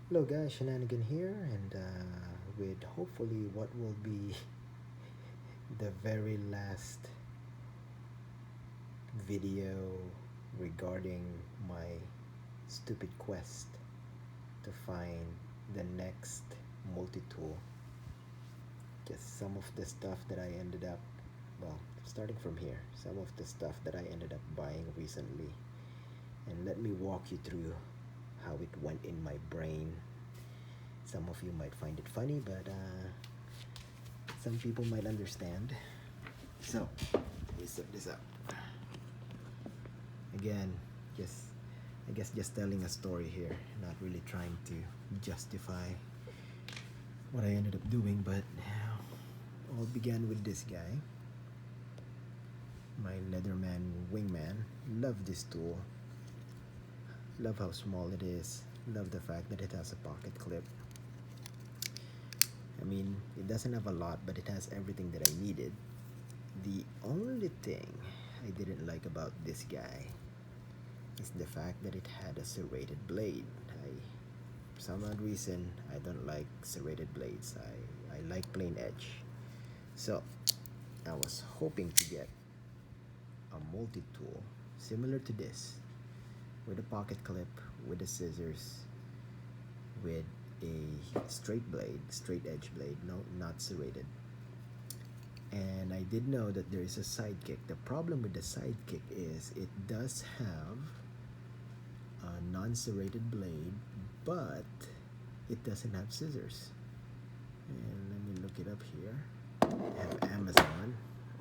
Hello guys, Shenanigan here, and with hopefully what will be the very last video regarding my stupid quest to find the next multi-tool. Just some of the stuff that I ended up, well, starting from here, some of the stuff that I ended up buying recently, and let me walk you through how it went in my brain. Some of you might find it funny, but some people might understand. So, let me set this up. Again, just I guess just telling a story here, not really trying to justify what I ended up doing, but all began with this guy, my Leatherman Wingman. Love this tool. Love how small it is. Love the fact that it has a pocket clip. I mean, it doesn't have a lot, but it has everything that I needed. The only thing I didn't like about this guy is the fact that it had a serrated blade. For some odd reason, I don't like serrated blades. I like plain edge. So, I was hoping to get a multi-tool similar to this, with a pocket clip, with the scissors, with a straight blade, straight edge blade, no, not serrated. And I did know that there is a sidekick. The problem with the sidekick is it does have a non-serrated blade, but it doesn't have scissors. And let me look it up here. I have Amazon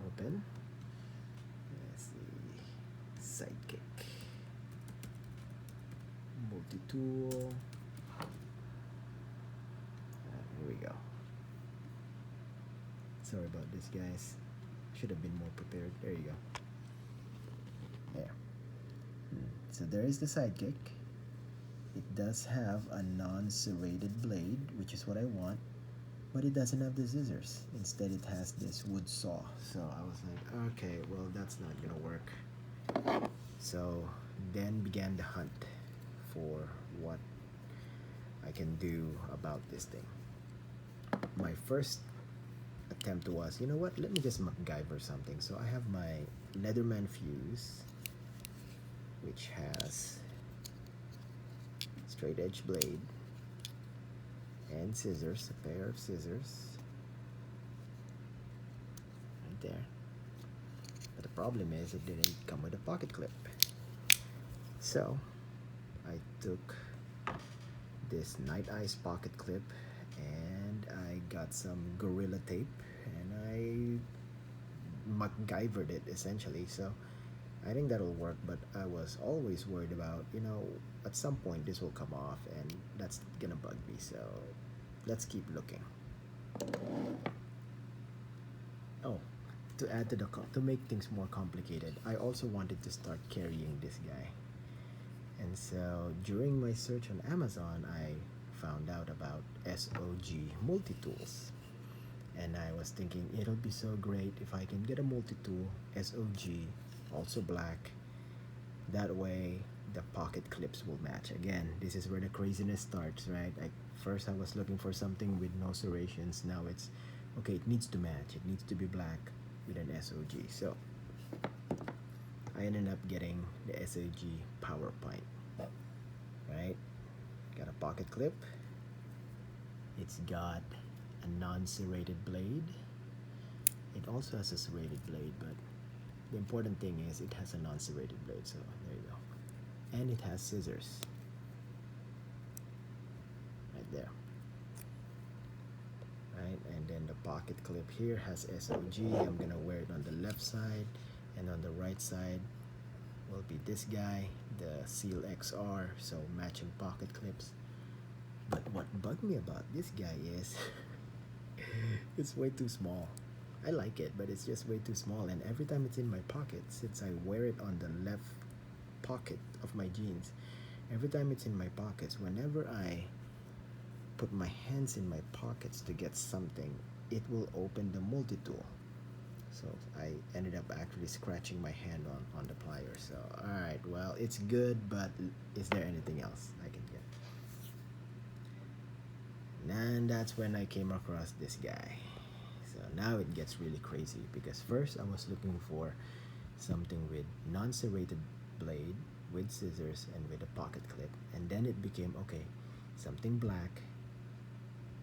open. Let's see. Sidekick. Multi-tool. Here we go. Sorry about this, guys. Should have been more prepared. There you go. There. So there is the sidekick. It does have a non-serrated blade, which is what I want, but it doesn't have the scissors. Instead, it has this wood saw. So I was like, okay, well, that's not gonna work. So then began the hunt for what I can do about this thing. My first attempt was, you know what, let me just MacGyver something. So I have my Leatherman fuse, which has straight edge blade and scissors, a pair of scissors right there. But the problem is it didn't come with a pocket clip. So I took this Night Ice pocket clip and I got some Gorilla Tape and I MacGyvered it essentially. So I think that'll work, but I was always worried about, at some point this will come off and that's gonna bug me. So let's keep looking. Oh, to add to make things more complicated, I also wanted to start carrying this guy. And so during my search on Amazon, I found out about SOG multi-tools. And I was thinking it'll be so great if I can get a multi-tool, SOG, also black. That way the pocket clips will match. Again, this is where the craziness starts, right? Like first I was looking for something with no serrations. Now it's okay, it needs to match. It needs to be black with an SOG. So I ended up getting the SOG PowerPoint. Right? Got a pocket clip. It's got a non-serrated blade. It also has a serrated blade, but the important thing is it has a non-serrated blade, so there you go. And it has scissors. Right there. Right? And then the pocket clip here has SOG. I'm gonna wear it on the left side, and on the right side will be this guy, the Seal XR, so matching pocket clips. But what bugged me about this guy is it's way too small. I like it, but it's just way too small. And every time it's in my pocket, since I wear it on the left pocket of my jeans, every time it's in my pockets, whenever I put my hands in my pockets to get something, it will open the multi-tool. So I ended up actually scratching my hand on the pliers. So, alright, well, it's good, but is there anything else I can get? And that's when I came across this guy. So now it gets really crazy because first I was looking for something with non-serrated blade, with scissors, and with a pocket clip. And then it became okay, something black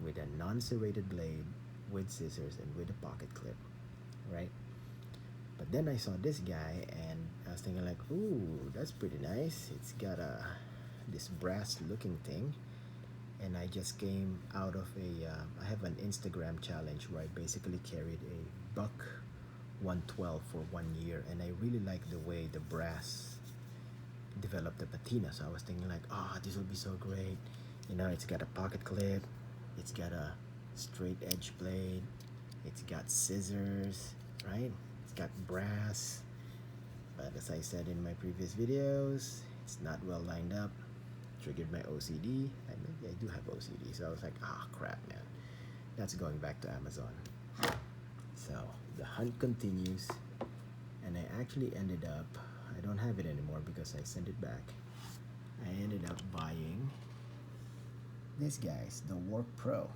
with a non-serrated blade, with scissors, and with a pocket clip, right? But then I saw this guy and I was thinking like, ooh, that's pretty nice. It's got a this brass looking thing. And I just came out of I have an Instagram challenge where I basically carried a buck 112 for 1 year, and I really like the way the brass developed the patina. So I was thinking like, oh, this will be so great. You know, it's got a pocket clip, it's got a straight edge blade, it's got scissors, right? It's got brass. But as I said in my previous videos, it's not well lined up. Triggered my OCD. Maybe I do have OCD. So I was like, ah, crap, man. That's going back to Amazon. So the hunt continues, and I actually ended up, I don't have it anymore because I sent it back. I ended up buying this guy's, the Warp Pro.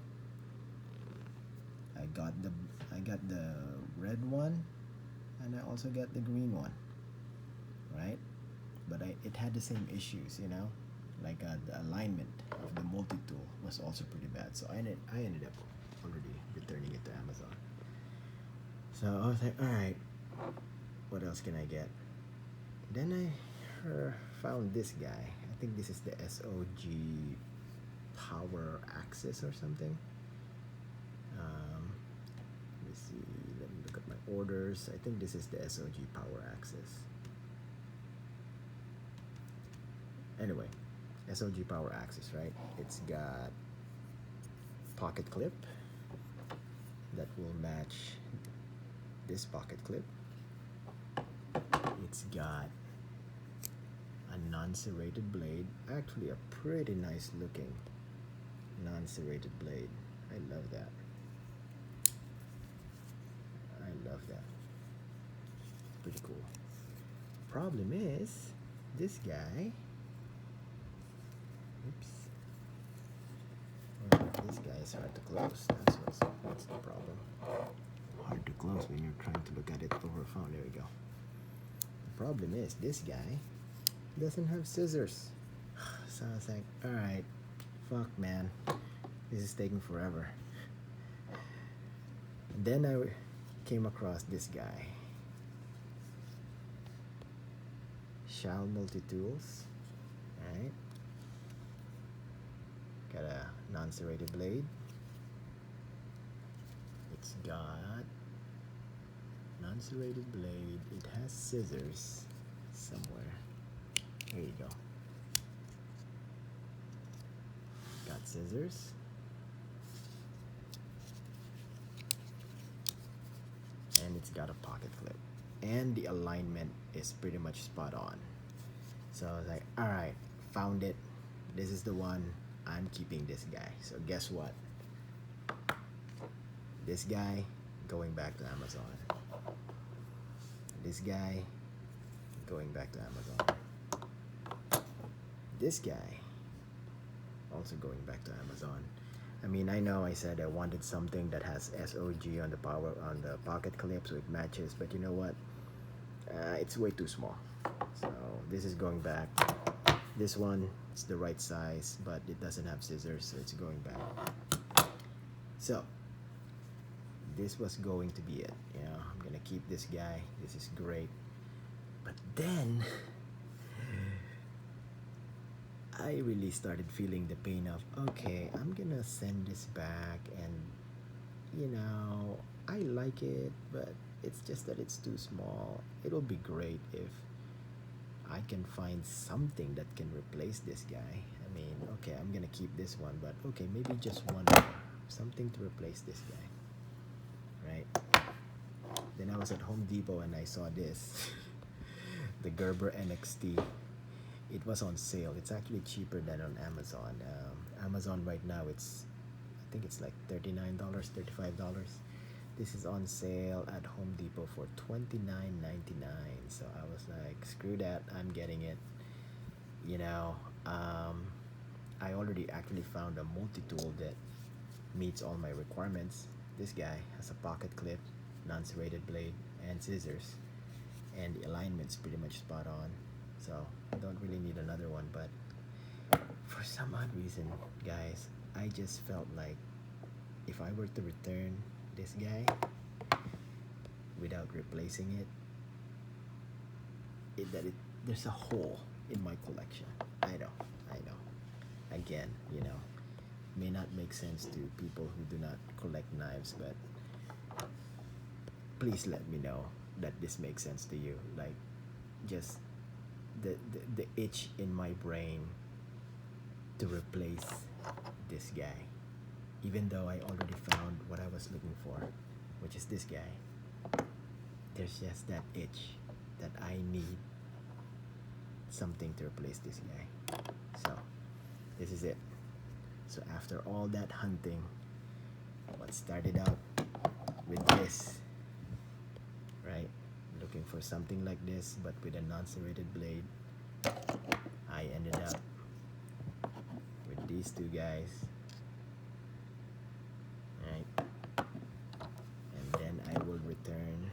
I got the red one, and I also got the green one, right? But it had the same issues, you know, like the alignment of the multi-tool was also pretty bad. So I ended up already returning it to Amazon. So I was like, all right, what else can I get? Then I found this guy. I think this is the SOG Power Axis or something. Let me see. Let me look at my orders. I think this is the SOG Power Axis. Anyway, SOG Power Axis, right? It's got pocket clip that will match this pocket clip. It's got a non-serrated blade, actually a pretty nice looking non-serrated blade. I love that. I love that. It's pretty cool. Problem is, this guy, oops, this guy is hard to close. That's the problem. Hard to close when you're trying to look at it over a phone. There we go. The problem is this guy doesn't have scissors. So I was like, alright, fuck man, this is taking forever. And then I came across this guy, Shal Multitools, right? Got a non-serrated blade. It's got non-serrated blade. It has scissors somewhere. There you go. Got scissors. And it's got a pocket clip. And the alignment is pretty much spot on. So I was like, alright, found it. This is the one. I'm keeping this guy. So guess what? This guy going back to Amazon. This guy going back to Amazon. This guy also going back to Amazon. I mean, I know I said I wanted something that has SOG on the pocket clip so it matches, but you know what? It's way too small. So this is going back. This one is the right size, but it doesn't have scissors, so it's going back. So this was going to be it. You know, I'm gonna keep this guy. This is great. But then I really started feeling the pain of, okay, I'm gonna send this back, and you know, I like it, but it's just that it's too small. It'll be great if I can find something that can replace this guy. I mean, okay, I'm gonna keep this one, but okay, maybe just one more. Something to replace this guy, right? Then I was at Home Depot and I saw this, the Gerber NXT. It was on sale. It's actually cheaper than on Amazon. Amazon right now, I think it's like $39, $35. This is on sale at Home Depot for $29.99. So I was like, screw that, I'm getting it. You know, I already actually found a multi-tool that meets all my requirements. This guy has a pocket clip, non-serrated blade, and scissors, and the alignment's pretty much spot on. So I don't really need another one, but for some odd reason, guys, I just felt like if I were to return this guy without replacing it, there's a hole in my collection. I know. Again, may not make sense to people who do not collect knives, but please let me know that this makes sense to you. Like, just the itch in my brain to replace this guy, even though I already found what I was looking for, which is this guy. There's just that itch that I need something to replace this guy. So this is it. So after all that hunting, what started out with this, right? Looking for something like this, but with a non-serrated blade, I ended up with these two guys, right? And then I will return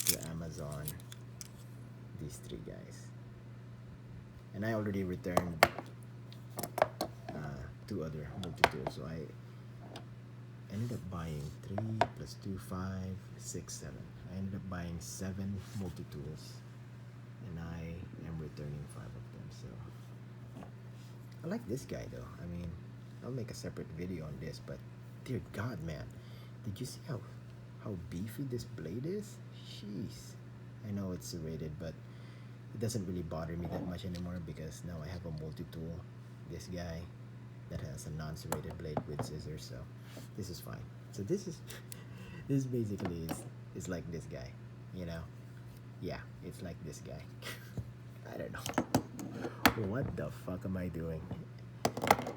to Amazon these three guys. And I already returned two other multi-tools, so I ended up buying 3 plus 2, 5, 6, 7. I ended up buying 7 multi-tools, and I am returning 5 of them. So I like this guy though. I mean, I'll make a separate video on this, but dear God, man, did you see how beefy this blade is? Jeez. I know it's serrated, but it doesn't really bother me that much anymore because now I have a multi-tool, this guy, that has a non-serrated blade with scissors, so this is fine. So this this basically is like this guy, yeah, it's like this guy. I don't know what the fuck am I doing,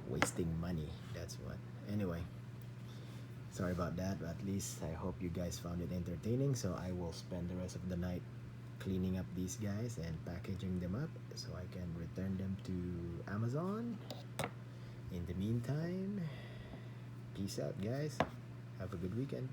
wasting money, that's what. Anyway, sorry about that, but at least I hope you guys found it entertaining. So I will spend the rest of the night cleaning up these guys and packaging them up so I can return them to Amazon. In the meantime, peace out, guys. Have a good weekend.